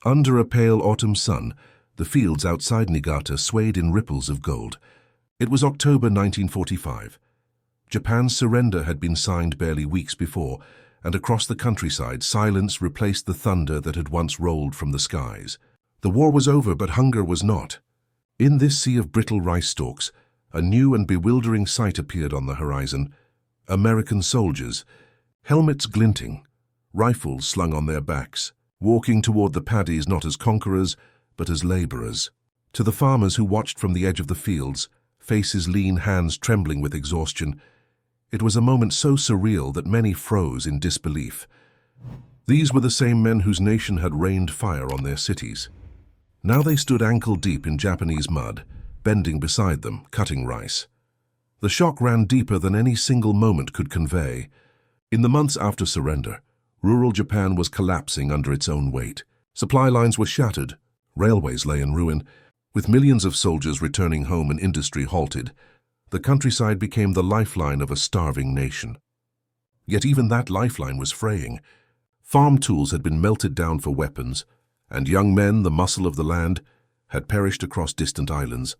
Under a pale autumn sun, the fields outside Niigata swayed in ripples of gold. It was October 1945. Japan's surrender had been signed barely weeks before, and across the countryside, silence replaced the thunder that had once rolled from the skies. The war was over, but hunger was not. In this sea of brittle rice stalks, a new and bewildering sight appeared on the horizon. American soldiers, helmets glinting, rifles slung on their backs, walking toward the paddies not as conquerors, but as laborers. To the farmers who watched from the edge of the fields, faces lean, hands trembling with exhaustion, it was a moment so surreal that many froze in disbelief. These were the same men whose nation had rained fire on their cities. Now they stood ankle-deep in Japanese mud, bending beside them, cutting rice. The shock ran deeper than any single moment could convey. In the months after surrender, rural Japan was collapsing under its own weight. Supply lines were shattered, railways lay in ruin. With millions of soldiers returning home and industry halted, the countryside became the lifeline of a starving nation. Yet even that lifeline was fraying. Farm tools had been melted down for weapons, and young men, the muscle of the land, had perished across distant islands.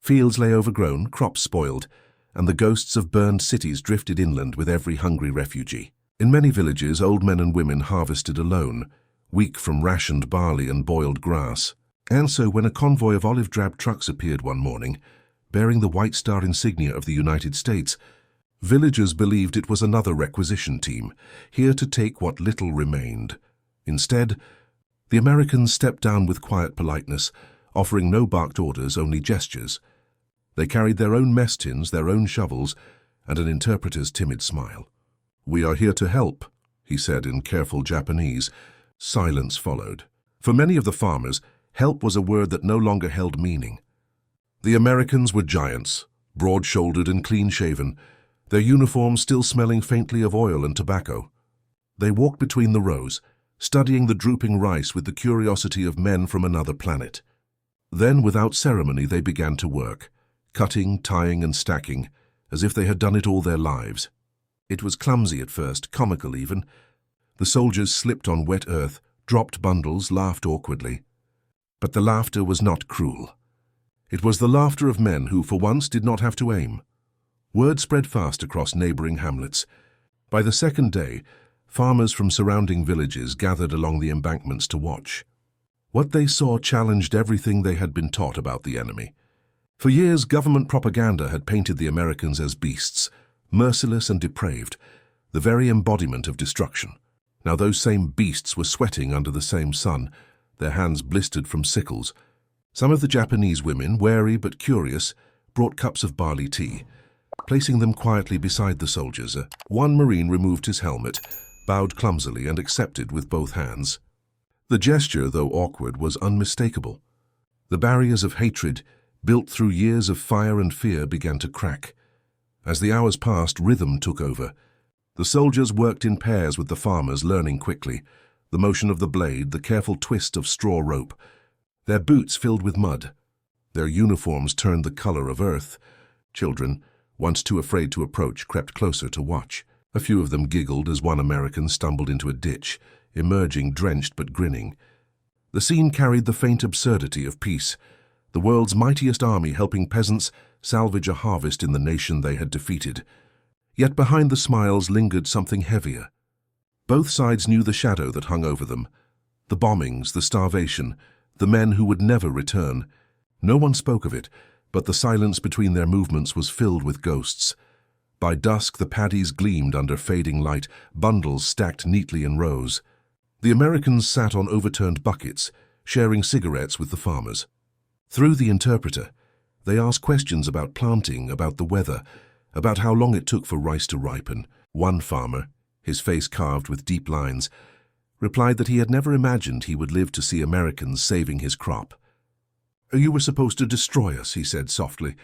Fields lay overgrown, crops spoiled, and the ghosts of burned cities drifted inland with every hungry refugee. In many villages, old men and women harvested alone, weak from rationed barley and boiled grass. And so when a convoy of olive-drab trucks appeared one morning, bearing the White Star insignia of the United States, villagers believed it was another requisition team, here to take what little remained. Instead, the Americans stepped down with quiet politeness, offering no barked orders, only gestures. They carried their own mess tins, their own shovels, and an interpreter's timid smile. "We are here to help," he said in careful Japanese. Silence followed. For many of the farmers, help was a word that no longer held meaning. The Americans were giants, broad-shouldered and clean-shaven, their uniforms still smelling faintly of oil and tobacco. They walked between the rows, studying the drooping rice with the curiosity of men from another planet. Then, without ceremony, they began to work, cutting, tying, and stacking, as if they had done it all their lives. It was clumsy at first, comical even. The soldiers slipped on wet earth, dropped bundles, laughed awkwardly. But the laughter was not cruel. It was the laughter of men who, for once, did not have to aim. Word spread fast across neighboring hamlets. By the second day, farmers from surrounding villages gathered along the embankments to watch. What they saw challenged everything they had been taught about the enemy. For years, government propaganda had painted the Americans as beasts, merciless and depraved, the very embodiment of destruction. Now those same beasts were sweating under the same sun, their hands blistered from sickles. Some of the Japanese women, wary but curious, brought cups of barley tea, placing them quietly beside the soldiers. One Marine removed his helmet, bowed clumsily, and accepted with both hands. The gesture, though awkward, was unmistakable. The barriers of hatred, built through years of fire and fear, began to crack. As the hours passed, rhythm took over. The soldiers worked in pairs with the farmers, learning quickly. The motion of the blade, the careful twist of straw rope. Their boots filled with mud. Their uniforms turned the color of earth. Children, once too afraid to approach, crept closer to watch. A few of them giggled as one American stumbled into a ditch, emerging drenched but grinning. The scene carried the faint absurdity of peace, the world's mightiest army helping peasants salvage a harvest in the nation they had defeated. Yet behind the smiles lingered something heavier. Both sides knew the shadow that hung over them. The bombings, the starvation, the men who would never return. No one spoke of it, but the silence between their movements was filled with ghosts. By dusk, the paddies gleamed under fading light, bundles stacked neatly in rows. The Americans sat on overturned buckets, sharing cigarettes with the farmers. Through the interpreter, they asked questions about planting, about the weather, about how long it took for rice to ripen. One farmer, his face carved with deep lines, replied that he had never imagined he would live to see Americans saving his crop. "You were supposed to destroy us," he said softly.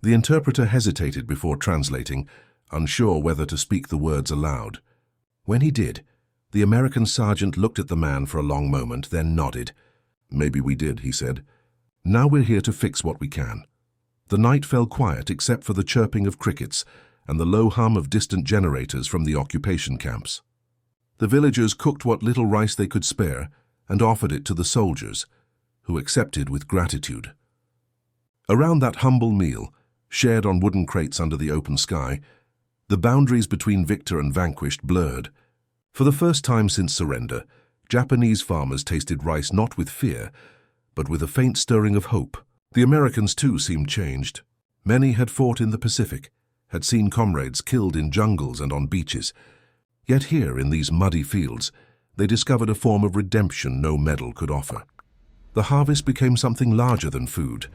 The interpreter hesitated before translating, unsure whether to speak the words aloud. When he did, the American sergeant looked at the man for a long moment, then nodded. "Maybe we did," he said. "Now we're here to fix what we can." The night fell quiet except for the chirping of crickets and the low hum of distant generators from the occupation camps. The villagers cooked what little rice they could spare, and offered it to the soldiers, who accepted with gratitude. Around that humble meal, shared on wooden crates under the open sky, the boundaries between victor and vanquished blurred. For the first time since surrender, Japanese farmers tasted rice not with fear, but with a faint stirring of hope. The Americans, too, seemed changed. Many had fought in the Pacific, had seen comrades killed in jungles and on beaches. Yet here, in these muddy fields, they discovered a form of redemption no medal could offer. The harvest became something larger than food.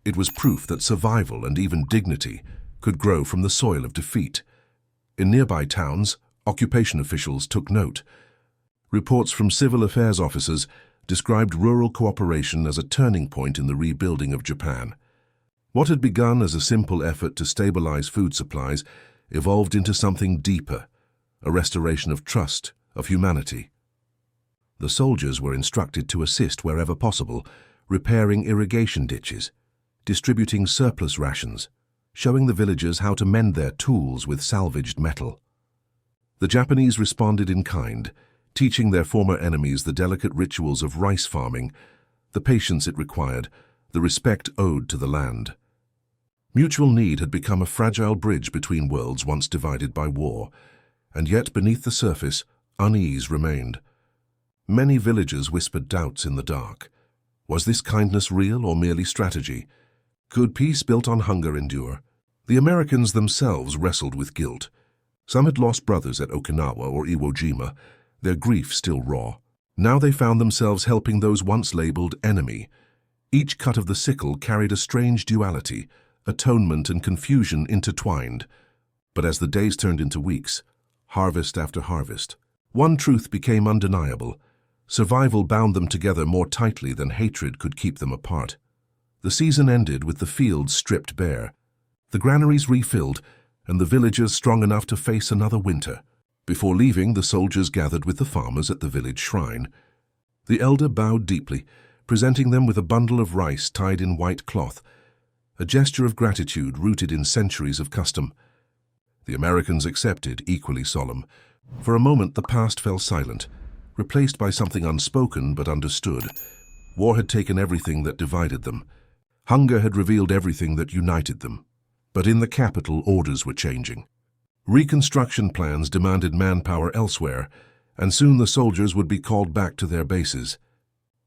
It was proof that survival and even dignity could grow from the soil of defeat. In nearby towns, occupation officials took note. Reports from civil affairs officers described rural cooperation as a turning point in the rebuilding of Japan. What had begun as a simple effort to stabilize food supplies evolved into something deeper, a restoration of trust, of humanity. The soldiers were instructed to assist wherever possible, repairing irrigation ditches, distributing surplus rations, showing the villagers how to mend their tools with salvaged metal. The Japanese responded in kind, teaching their former enemies the delicate rituals of rice farming, the patience it required, the respect owed to the land. Mutual need had become a fragile bridge between worlds once divided by war, and yet beneath the surface, unease remained. Many villagers whispered doubts in the dark. Was this kindness real or merely strategy? Could peace built on hunger endure? The Americans themselves wrestled with guilt. Some had lost brothers at Okinawa or Iwo Jima, their grief still raw. Now they found themselves helping those once labeled enemy. Each cut of the sickle carried a strange duality, atonement and confusion intertwined. But as the days turned into weeks, harvest after harvest, one truth became undeniable. Survival bound them together more tightly than hatred could keep them apart. The season ended with the fields stripped bare, the granaries refilled, and the villagers strong enough to face another winter. Before leaving, the soldiers gathered with the farmers at the village shrine. The elder bowed deeply, presenting them with a bundle of rice tied in white cloth, a gesture of gratitude rooted in centuries of custom. The Americans accepted, equally solemn. For a moment the past fell silent, replaced by something unspoken but understood. War had taken everything that divided them. Hunger had revealed everything that united them. But in the capital, orders were changing. Reconstruction plans demanded manpower elsewhere, and soon the soldiers would be called back to their bases.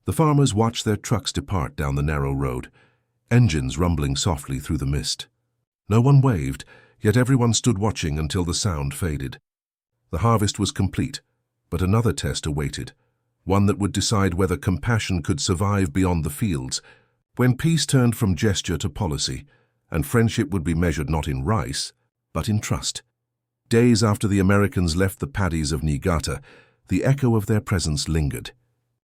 The farmers watched their trucks depart down the narrow road, engines rumbling softly through the mist. No one waved, yet everyone stood watching until the sound faded. The harvest was complete, but another test awaited, one that would decide whether compassion could survive beyond the fields. When peace turned from gesture to policy, and friendship would be measured not in rice, but in trust. Days after the Americans left the paddies of Niigata, the echo of their presence lingered.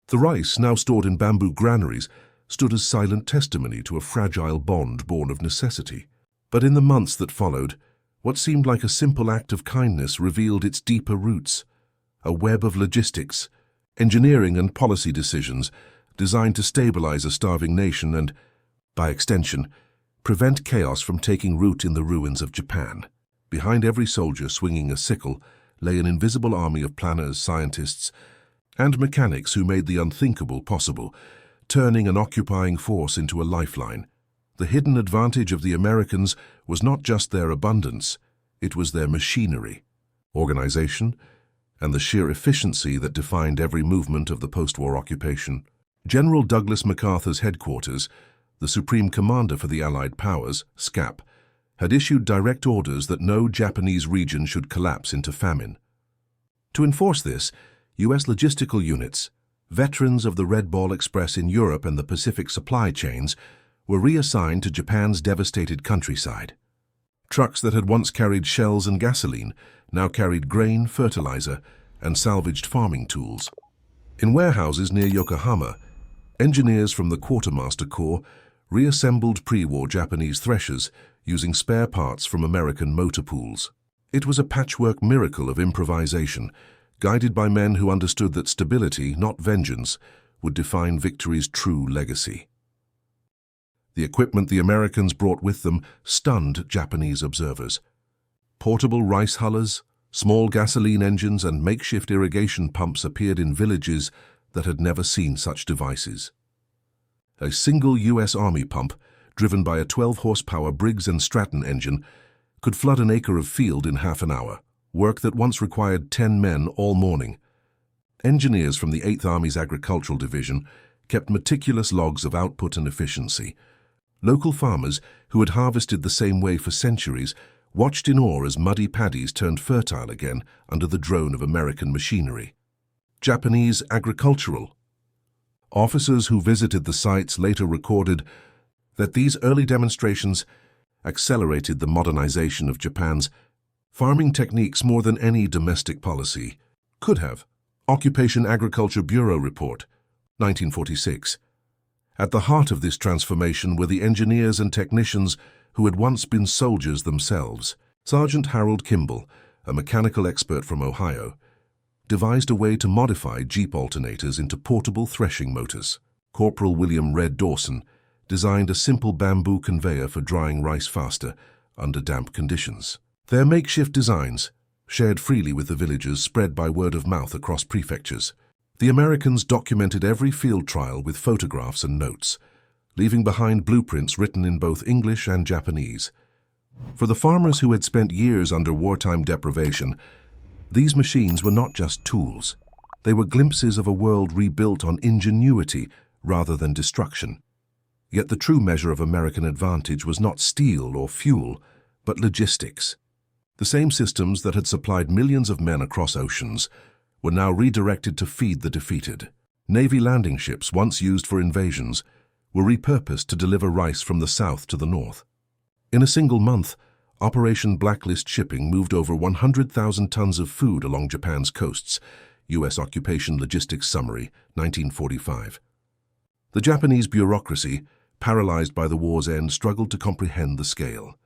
The rice, now stored in bamboo granaries, stood as silent testimony to a fragile bond born of necessity. But in the months that followed, what seemed like a simple act of kindness revealed its deeper roots, a web of logistics, engineering and policy decisions designed to stabilize a starving nation and, by extension, prevent chaos from taking root in the ruins of Japan. Behind every soldier swinging a sickle lay an invisible army of planners, scientists, and mechanics who made the unthinkable possible, turning an occupying force into a lifeline. The hidden advantage of the Americans was not just their abundance, it was their machinery, organization, and the sheer efficiency that defined every movement of the post-war occupation. General Douglas MacArthur's headquarters, the supreme commander for the Allied powers, SCAP, had issued direct orders that no Japanese region should collapse into famine. To enforce this, U.S. logistical units, veterans of the Red Ball Express in Europe and the Pacific supply chains, were reassigned to Japan's devastated countryside. Trucks that had once carried shells and gasoline now carried grain, fertilizer, and salvaged farming tools. In warehouses near Yokohama, engineers from the Quartermaster Corps reassembled pre-war Japanese threshers using spare parts from American motor pools. It was a patchwork miracle of improvisation, guided by men who understood that stability, not vengeance, would define victory's true legacy. The equipment the Americans brought with them stunned Japanese observers. Portable rice hullers, small gasoline engines, and makeshift irrigation pumps appeared in villages that had never seen such devices. A single U.S. Army pump, driven by a 12-horsepower Briggs & Stratton engine, could flood an acre of field in half an hour, work that once required 10 men all morning. Engineers from the 8th Army's Agricultural Division kept meticulous logs of output and efficiency. Local farmers, who had harvested the same way for centuries, watched in awe as muddy paddies turned fertile again under the drone of American machinery. Japanese agricultural. Officers who visited the sites later recorded that these early demonstrations accelerated the modernization of Japan's farming techniques more than any domestic policy could have. Occupation Agriculture Bureau Report, 1946. At the heart of this transformation were the engineers and technicians who had once been soldiers themselves. Sergeant Harold Kimball, a mechanical expert from Ohio, devised a way to modify Jeep alternators into portable threshing motors. Corporal William Red Dawson designed a simple bamboo conveyor for drying rice faster under damp conditions. Their makeshift designs, shared freely with the villagers, spread by word of mouth across prefectures. The Americans documented every field trial with photographs and notes, leaving behind blueprints written in both English and Japanese. For the farmers who had spent years under wartime deprivation, these machines were not just tools. They were glimpses of a world rebuilt on ingenuity rather than destruction. Yet the true measure of American advantage was not steel or fuel, but logistics. The same systems that had supplied millions of men across oceans were now redirected to feed the defeated. Navy landing ships, once used for invasions, were repurposed to deliver rice from the south to the north. In a single month, Operation Blacklist Shipping moved over 100,000 tons of food along Japan's coasts. U.S. Occupation Logistics Summary, 1945. The Japanese bureaucracy, paralyzed by the war's end, struggled to comprehend the scale.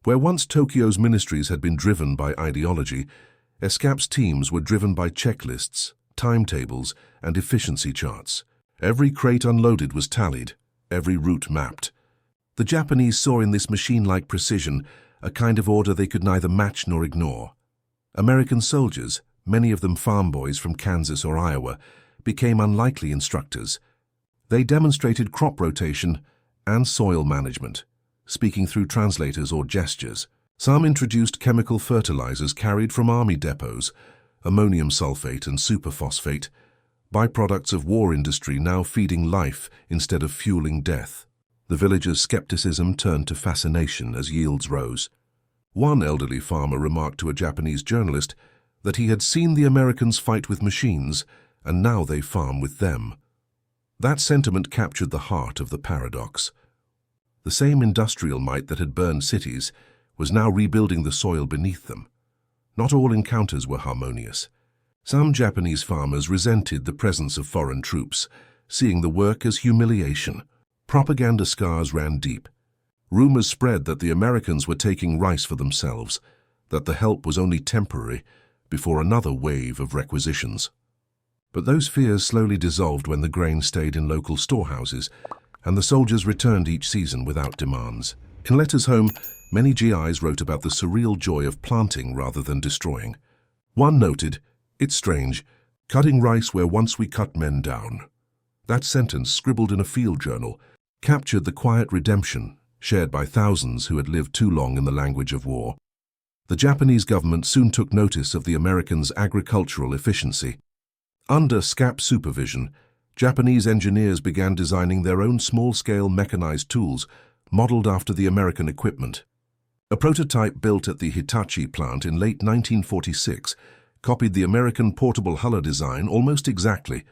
Where once Tokyo's ministries had been driven by ideology, ESCAP's teams were driven by checklists, timetables, and efficiency charts. Every crate unloaded was tallied, every route mapped. The Japanese saw in this machine-like precision a kind of order they could neither match nor ignore. American soldiers, many of them farm boys from Kansas or Iowa, became unlikely instructors. They demonstrated crop rotation and soil management, speaking through translators or gestures. Some introduced chemical fertilizers carried from army depots, ammonium sulfate and superphosphate, byproducts of war industry now feeding life instead of fueling death. The villagers' skepticism turned to fascination as yields rose. One elderly farmer remarked to a Japanese journalist that he had seen the Americans fight with machines, and now they farm with them. That sentiment captured the heart of the paradox. The same industrial might that had burned cities was now rebuilding the soil beneath them. Not all encounters were harmonious. Some Japanese farmers resented the presence of foreign troops, seeing the work as humiliation. Propaganda scars ran deep. Rumors spread that the Americans were taking rice for themselves, that the help was only temporary before another wave of requisitions. But those fears slowly dissolved when the grain stayed in local storehouses, and the soldiers returned each season without demands. In letters home, many GIs wrote about the surreal joy of planting rather than destroying. One noted, "It's strange, cutting rice where once we cut men down." That sentence, scribbled in a field journal, captured the quiet redemption shared by thousands who had lived too long in the language of war. The Japanese government soon took notice of the Americans' agricultural efficiency. Under SCAP supervision, Japanese engineers began designing their own small-scale mechanized tools modeled after the American equipment. A prototype built at the Hitachi plant in late 1946 copied the American portable huller design almost exactly,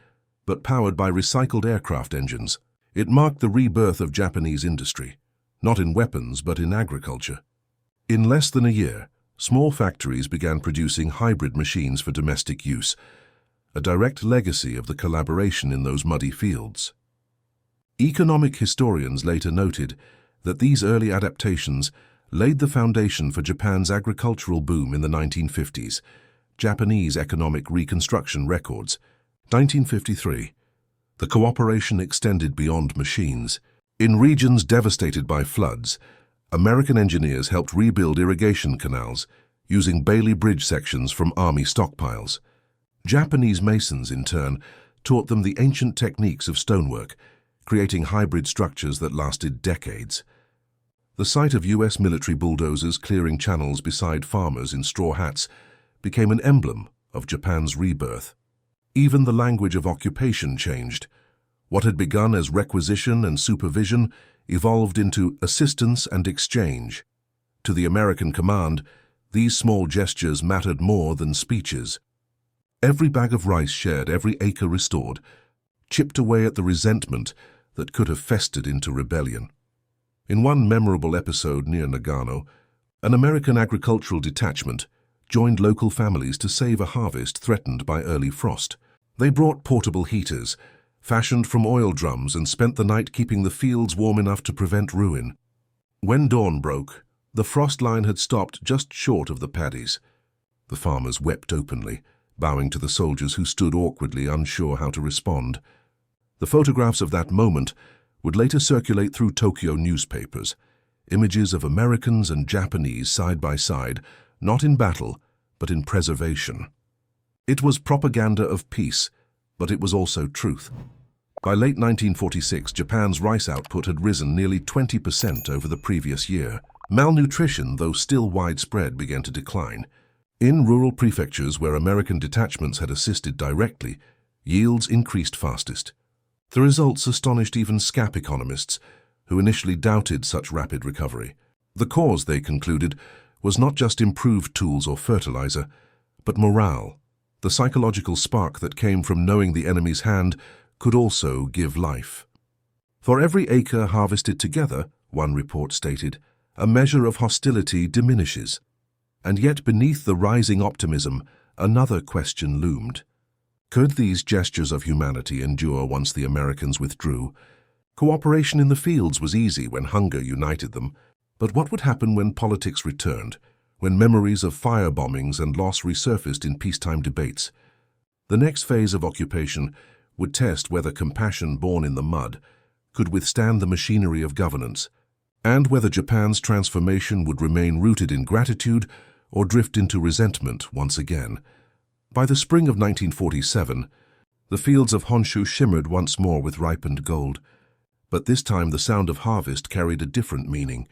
but powered by recycled aircraft engines. It marked the rebirth of Japanese industry, not in weapons but in agriculture. In less than a year, small factories began producing hybrid machines for domestic use, a direct legacy of the collaboration in those muddy fields. Economic historians later noted that these early adaptations laid the foundation for Japan's agricultural boom in the 1950s. Japanese Economic Reconstruction Records, 1953. The cooperation extended beyond machines. In regions devastated by floods, American engineers helped rebuild irrigation canals using Bailey Bridge sections from Army stockpiles. Japanese masons, in turn, taught them the ancient techniques of stonework, creating hybrid structures that lasted decades. The sight of U.S. military bulldozers clearing channels beside farmers in straw hats became an emblem of Japan's rebirth. Even the language of occupation changed. What had begun as requisition and supervision evolved into assistance and exchange. To the American command, these small gestures mattered more than speeches. Every bag of rice shared, every acre restored, chipped away at the resentment that could have festered into rebellion. In one memorable episode near Nagano, an American agricultural detachment joined local families to save a harvest threatened by early frost. They brought portable heaters, fashioned from oil drums, and spent the night keeping the fields warm enough to prevent ruin. When dawn broke, the frost line had stopped just short of the paddies. The farmers wept openly, bowing to the soldiers who stood awkwardly, unsure how to respond. The photographs of that moment would later circulate through Tokyo newspapers, images of Americans and Japanese side by side, not in battle, but in preservation. It was propaganda of peace, but it was also truth. By late 1946, Japan's rice output had risen nearly 20% over the previous year. Malnutrition, though still widespread, began to decline. In rural prefectures where American detachments had assisted directly, yields increased fastest. The results astonished even SCAP economists, who initially doubted such rapid recovery. The cause, they concluded, was not just improved tools or fertilizer, but morale. The psychological spark that came from knowing the enemy's hand could also give life. For every acre harvested together, one report stated, a measure of hostility diminishes. And yet beneath the rising optimism, another question loomed. Could these gestures of humanity endure once the Americans withdrew? Cooperation in the fields was easy when hunger united them, but what would happen when politics returned, when memories of firebombings and loss resurfaced in peacetime debates? The next phase of occupation would test whether compassion born in the mud could withstand the machinery of governance, and whether Japan's transformation would remain rooted in gratitude or drift into resentment once again. By the spring of 1947, the fields of Honshu shimmered once more with ripened gold, but this time the sound of harvest carried a different meaning.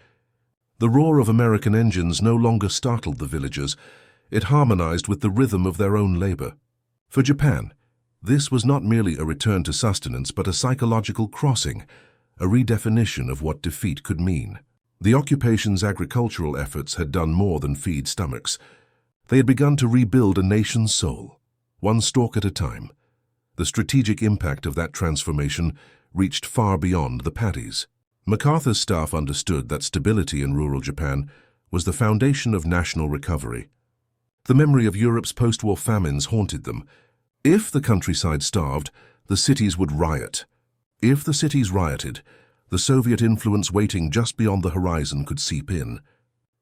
The roar of American engines no longer startled the villagers, it harmonized with the rhythm of their own labor. For Japan, this was not merely a return to sustenance but a psychological crossing, a redefinition of what defeat could mean. The occupation's agricultural efforts had done more than feed stomachs. They had begun to rebuild a nation's soul, one stalk at a time. The strategic impact of that transformation reached far beyond the paddies. MacArthur's staff understood that stability in rural Japan was the foundation of national recovery. The memory of Europe's post-war famines haunted them. If the countryside starved, the cities would riot. If the cities rioted, the Soviet influence waiting just beyond the horizon could seep in.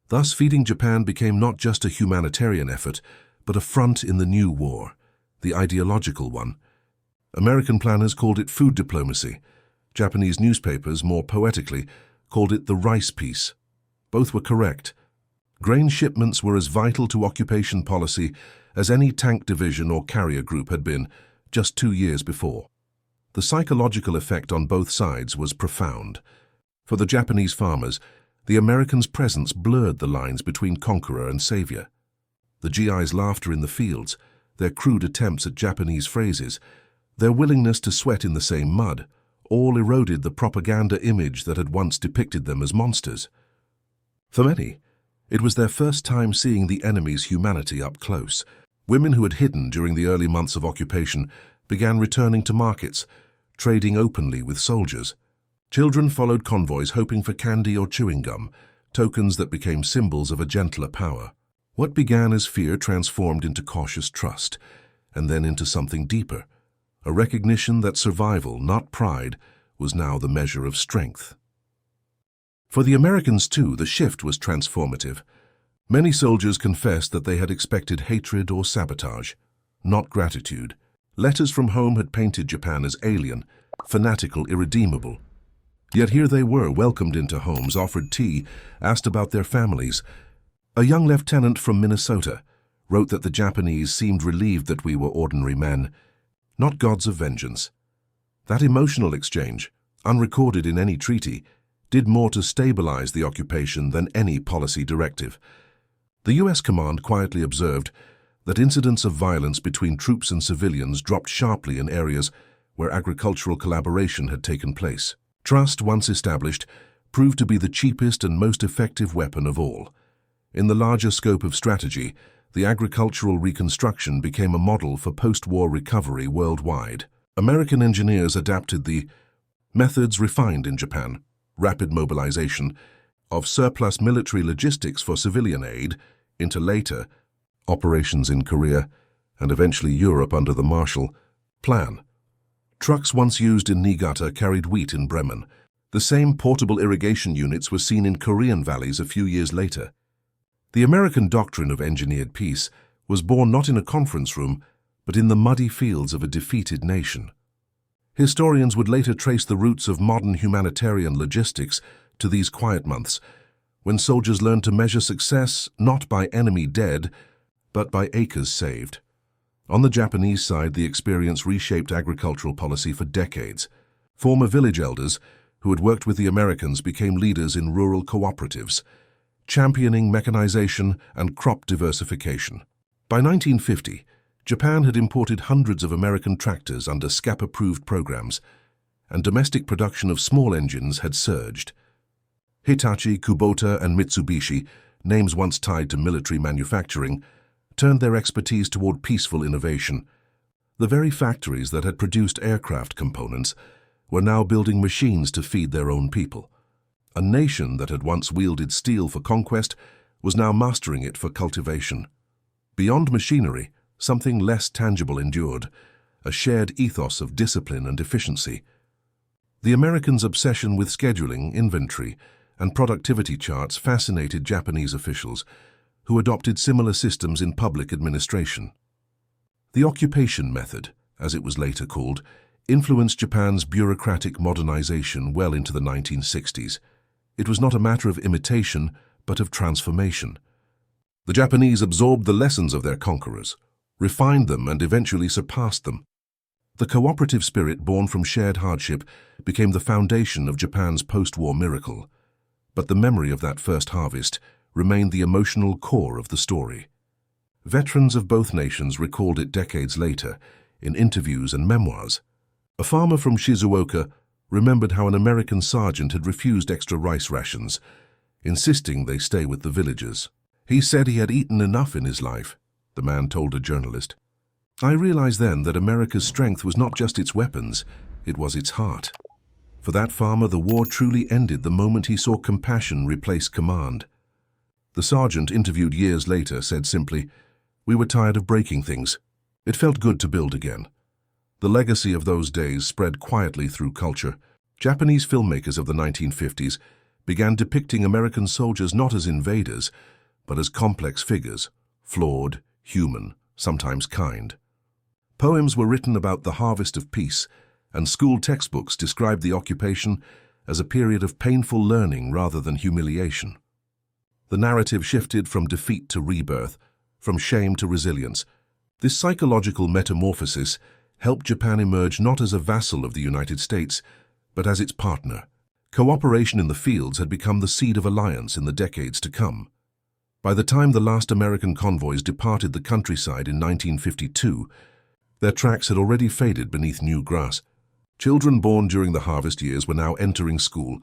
Thus, feeding Japan became not just a humanitarian effort, but a front in the new war, the ideological one. American planners called it food diplomacy. Japanese newspapers, more poetically, called it the rice peace. Both were correct. Grain shipments were as vital to occupation policy as any tank division or carrier group had been just 2 years before. The psychological effect on both sides was profound. For the Japanese farmers, the Americans' presence blurred the lines between conqueror and savior. The GIs' laughter in the fields, their crude attempts at Japanese phrases, their willingness to sweat in the same mud, all eroded the propaganda image that had once depicted them as monsters. For many, it was their first time seeing the enemy's humanity up close. Women who had hidden during the early months of occupation began returning to markets, trading openly with soldiers. Children followed convoys hoping for candy or chewing gum, tokens that became symbols of a gentler power. What began as fear transformed into cautious trust, and then into something deeper, a recognition that survival, not pride, was now the measure of strength. For the Americans, too, the shift was transformative. Many soldiers confessed that they had expected hatred or sabotage, not gratitude. Letters from home had painted Japan as alien, fanatical, irredeemable. Yet here they were, welcomed into homes, offered tea, asked about their families. A young lieutenant from Minnesota wrote that the Japanese seemed relieved that we were ordinary men. not gods of vengeance. That emotional exchange, unrecorded in any treaty, did more to stabilize the occupation than any policy directive. The US command quietly observed that incidents of violence between troops and civilians dropped sharply in areas where agricultural collaboration had taken place. Trust, once established, proved to be the cheapest and most effective weapon of all. In the larger scope of strategy, the agricultural reconstruction became a model for post-war recovery worldwide. American engineers adapted the methods refined in Japan, rapid mobilization, of surplus military logistics for civilian aid into later operations in Korea and eventually Europe under the Marshall Plan. Trucks once used in Niigata carried wheat in Bremen. The same portable irrigation units were seen in Korean valleys a few years later. The American doctrine of engineered peace was born not in a conference room, but in the muddy fields of a defeated nation. Historians would later trace the roots of modern humanitarian logistics to these quiet months, when soldiers learned to measure success not by enemy dead, but by acres saved. On the Japanese side, the experience reshaped agricultural policy for decades. Former village elders who had worked with the Americans became leaders in rural cooperatives, championing mechanization and crop diversification. By 1950, Japan had imported hundreds of American tractors under SCAP-approved programs, and domestic production of small engines had surged. Hitachi, Kubota, and Mitsubishi, names once tied to military manufacturing, turned their expertise toward peaceful innovation. The very factories that had produced aircraft components were now building machines to feed their own people. A nation that had once wielded steel for conquest was now mastering it for cultivation. Beyond machinery, something less tangible endured, a shared ethos of discipline and efficiency. The Americans' obsession with scheduling, inventory, and productivity charts fascinated Japanese officials, who adopted similar systems in public administration. The occupation method, as it was later called, influenced Japan's bureaucratic modernization well into the 1960s. It was not a matter of imitation, but of transformation. The Japanese absorbed the lessons of their conquerors, refined them, and eventually surpassed them. The cooperative spirit born from shared hardship became the foundation of Japan's post-war miracle. But the memory of that first harvest remained the emotional core of the story. Veterans of both nations recalled it decades later in interviews and memoirs. A farmer from Shizuoka remembered how an American sergeant had refused extra rice rations, insisting they stay with the villagers. He said he had eaten enough in his life, the man told a journalist. I realized then that America's strength was not just its weapons, it was its heart. For that farmer, the war truly ended the moment he saw compassion replace command. The sergeant, interviewed years later, said simply, "We were tired of breaking things. It felt good to build again." The legacy of those days spread quietly through culture. Japanese filmmakers of the 1950s began depicting American soldiers not as invaders, but as complex figures, flawed, human, sometimes kind. Poems were written about the harvest of peace, and school textbooks described the occupation as a period of painful learning rather than humiliation. The narrative shifted from defeat to rebirth, from shame to resilience. This psychological metamorphosis helped Japan emerge not as a vassal of the United States, but as its partner. Cooperation in the fields had become the seed of alliance in the decades to come. By the time the last American convoys departed the countryside in 1952, their tracks had already faded beneath new grass. Children born during the harvest years were now entering school,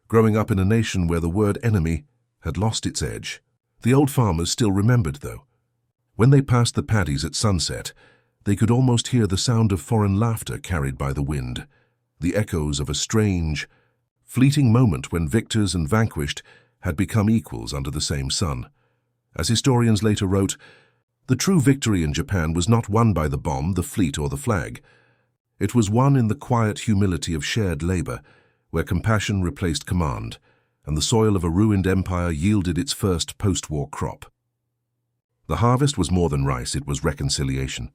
growing up in a nation where the word enemy had lost its edge. The old farmers still remembered, though. When they passed the paddies at sunset, they could almost hear the sound of foreign laughter carried by the wind, the echoes of a strange, fleeting moment when victors and vanquished had become equals under the same sun. As historians later wrote, the true victory in Japan was not won by the bomb, the fleet, or the flag. It was won in the quiet humility of shared labor, where compassion replaced command, and the soil of a ruined empire yielded its first post-war crop. The harvest was more than rice, it was reconciliation.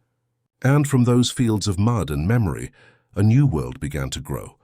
And from those fields of mud and memory, a new world began to grow.